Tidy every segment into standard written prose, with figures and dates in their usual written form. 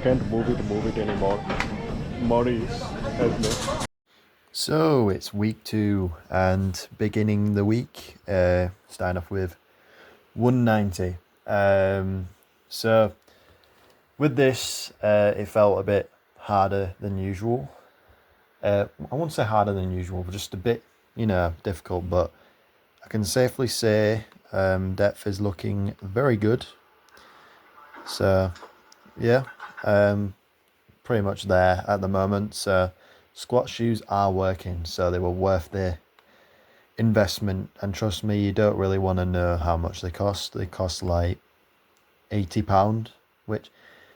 can't move it anymore. Maurice help me. So it's week 2 and beginning the week, starting off with 190. So with this, it felt a bit harder than usual. I won't say harder than usual, but just a bit, difficult. But I can safely say depth is looking very good. So yeah, pretty much there at the moment. So squat shoes are working, so they were worth the investment. And trust me, you don't really want to know how much they cost. They cost like £80, which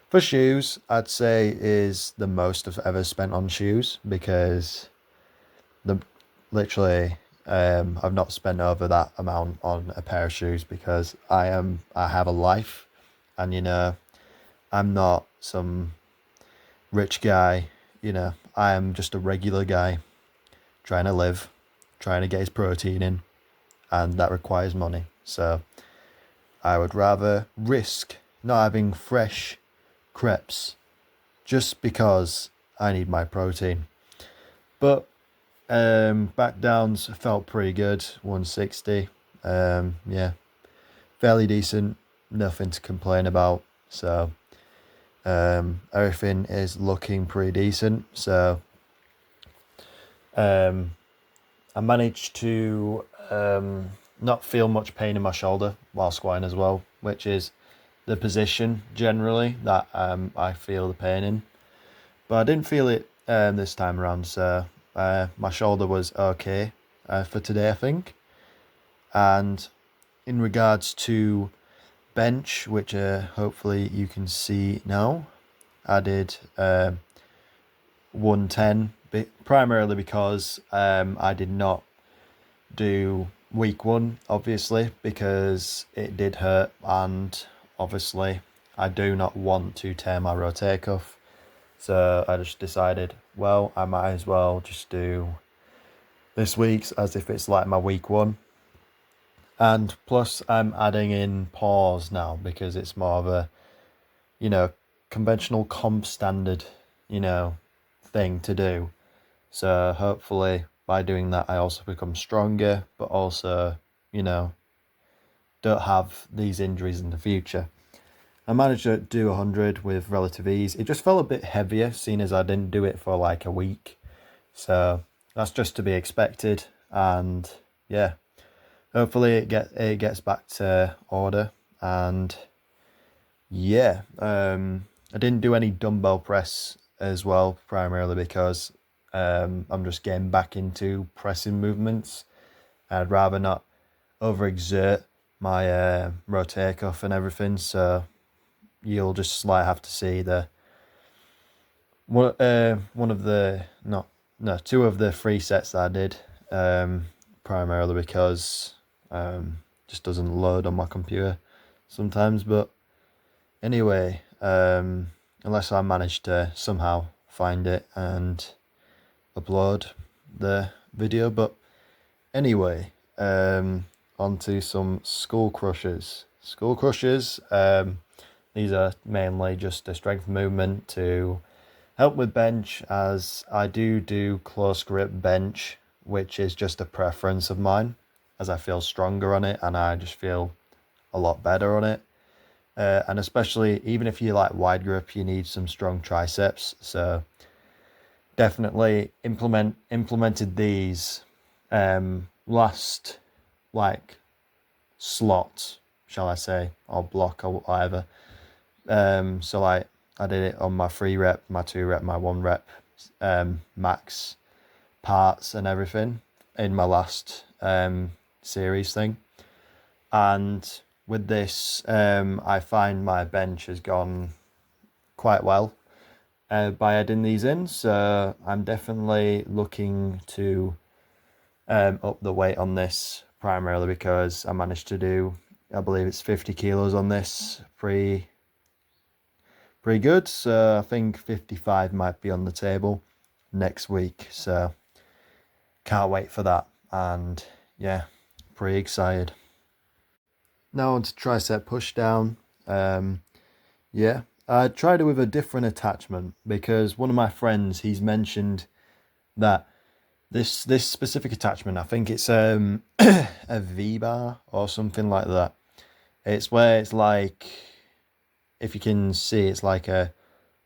for shoes I'd say is the most I've ever spent on shoes, because the literally I've not spent over that amount on a pair of shoes, because I have a life, and I'm not some rich guy. I am just a regular guy trying to live, trying to get his protein in, and that requires money. So I would rather risk not having fresh crepes just because I need my protein. But back downs felt pretty good. 160. Yeah, fairly decent. Nothing to complain about. So everything is looking pretty decent. So I managed to not feel much pain in my shoulder while squatting as well, which is the position generally that I feel the pain in. But I didn't feel it this time around, so my shoulder was okay for today, I think. And in regards to bench, which hopefully you can see now, I did 110, primarily because I did not do week 1, obviously, because it did hurt, and obviously I do not want to tear my rotator cuff. So I just decided, well, I might as well just do this week's as if it's like my week 1. And plus I'm adding in pause now, because it's more of a, conventional comp standard, thing to do. So hopefully by doing that, I also become stronger, but also, don't have these injuries in the future. I managed to do 100 with relative ease. It just felt a bit heavier, seeing as I didn't do it for like a week. So that's just to be expected. And yeah, hopefully it gets back to order. And yeah, I didn't do any dumbbell press as well, primarily because I'm just getting back into pressing movements. I'd rather not overexert my rotator cuff and everything. So you'll just like have to see the one of the not no 2 of the 3 sets that I did, primarily because just doesn't load on my computer sometimes. But anyway, unless I manage to somehow find it and upload the video. But anyway, on to some skull crushers. Skull crushers, these are mainly just a strength movement to help with bench, as I do close grip bench, which is just a preference of mine, as I feel stronger on it and I just feel a lot better on it. And especially even if you like wide grip, you need some strong triceps. So definitely implemented these last like slot, shall I say, or block or whatever. So like I did it on my 3 rep, my 2 rep, my 1 rep max parts and everything in my last series thing. And with this, I find my bench has gone quite well by adding these in. So I'm definitely looking to up the weight on this, primarily because I managed to do, I believe it's 50 kilos on this, pretty good. So I think 55 might be on the table next week. So can't wait for that. And yeah, pretty excited. Now on to tricep push down. Yeah, I tried it with a different attachment because one of my friends, he's mentioned that this specific attachment, I think it's a V-bar or something like that. It's where it's like, if you can see, it's like a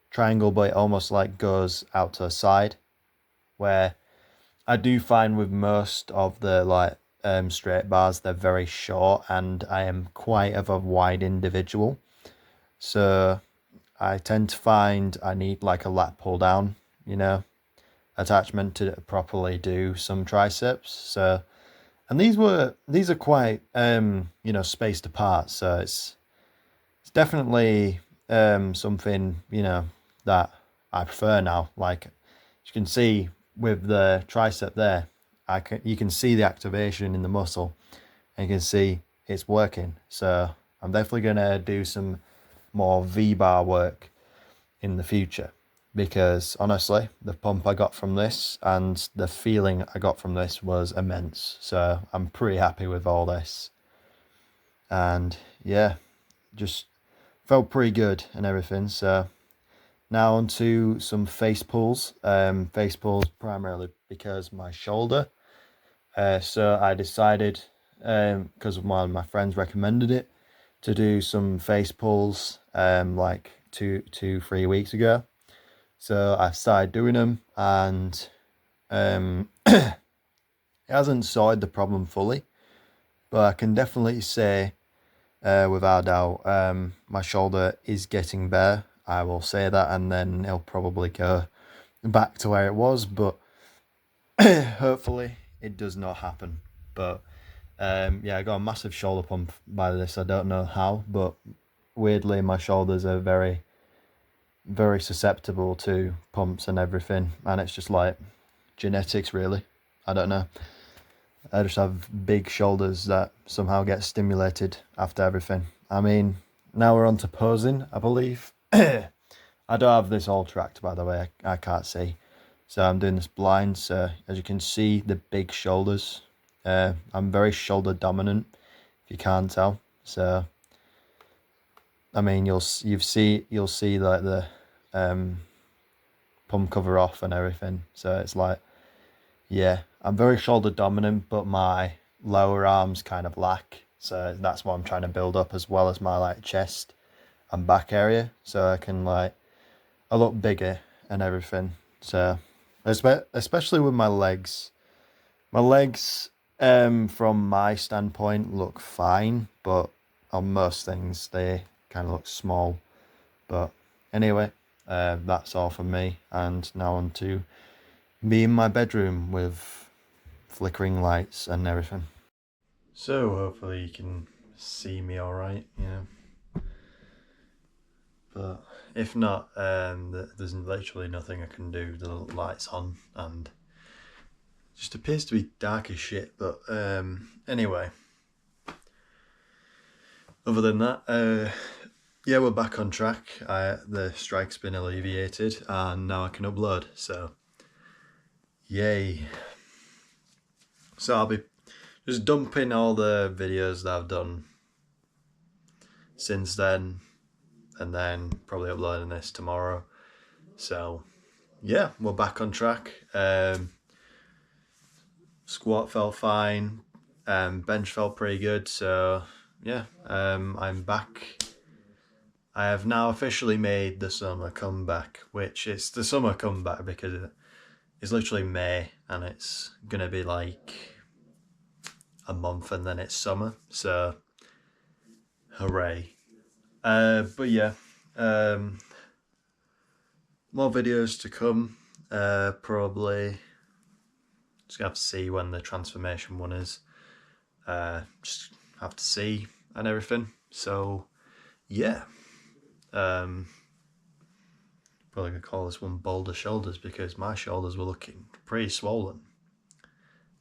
triangle, but it almost like goes out to the side. Where I do find with most of the like straight bars, they're very short, and I am quite of a wide individual. So I tend to find I need like a lat pull down, attachment to properly do some triceps. So, and these are quite spaced apart. So it's definitely something that I prefer now. Like you can see with the tricep there, you can see the activation in the muscle, and you can see it's working. So I'm definitely gonna do some more V-bar work in the future, because honestly, the pump I got from this and the feeling I got from this was immense. So I'm pretty happy with all this, and yeah, just felt pretty good and everything. So now on to some face pulls. Face pulls primarily because my shoulder. So I decided, because one of my friends recommended it, to do some face pulls like 3 weeks ago. So I started doing them, and it hasn't sorted the problem fully, but I can definitely say, without doubt, my shoulder is getting better. I will say that, and then it'll probably go back to where it was, but hopefully it does not happen. But yeah, I got a massive shoulder pump by this. I don't know how, but weirdly my shoulders are very, very susceptible to pumps and everything, and it's just like genetics, really. I don't know. I just have big shoulders that somehow get stimulated after everything. I mean, now we're on to posing, I believe. I don't have this all tracked, by the way. I can't see. So I'm doing this blind. So as you can see, the big shoulders. I'm very shoulder dominant, if you can't tell. So, I mean, you'll see like the pump cover off and everything. So it's like, yeah, I'm very shoulder dominant, but my lower arms kind of lack. So that's what I'm trying to build up, as well as my like chest and back area, so I can like I look bigger and everything. So especially with my legs. My legs, from my standpoint, look fine, but on most things they kind of look small. But anyway, that's all from me, and now on to me in my bedroom with flickering lights and everything. So hopefully you can see me all right, But if not, there's literally nothing I can do. The light's on and just appears to be dark as shit. But anyway, other than that, yeah, we're back on track. The strike's been alleviated, and now I can upload. So yay! So I'll be just dumping all the videos that I've done since then, and then probably uploading this tomorrow. So yeah, we're back on track. Squat felt fine, bench felt pretty good. So yeah, I'm back. I have now officially made the summer comeback, which is the summer comeback because it's literally May, and it's gonna be like a month and then it's summer. So hooray. But yeah, more videos to come. Probably just have to see when the transformation one is. Just have to see and everything. So yeah, probably gonna call this one Boulder Shoulders, because my shoulders were looking pretty swollen.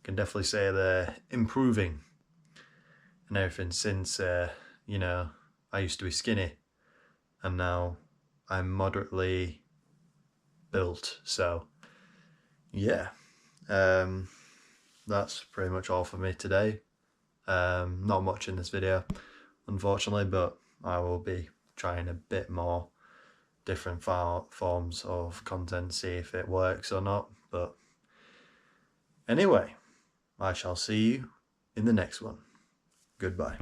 Can definitely say they're improving and everything since I used to be skinny, and now I'm moderately built. So yeah, that's pretty much all for me today. Not much in this video, unfortunately, but I will be trying a bit more different forms of content, see if it works or not. But anyway, I shall see you in the next one. Goodbye.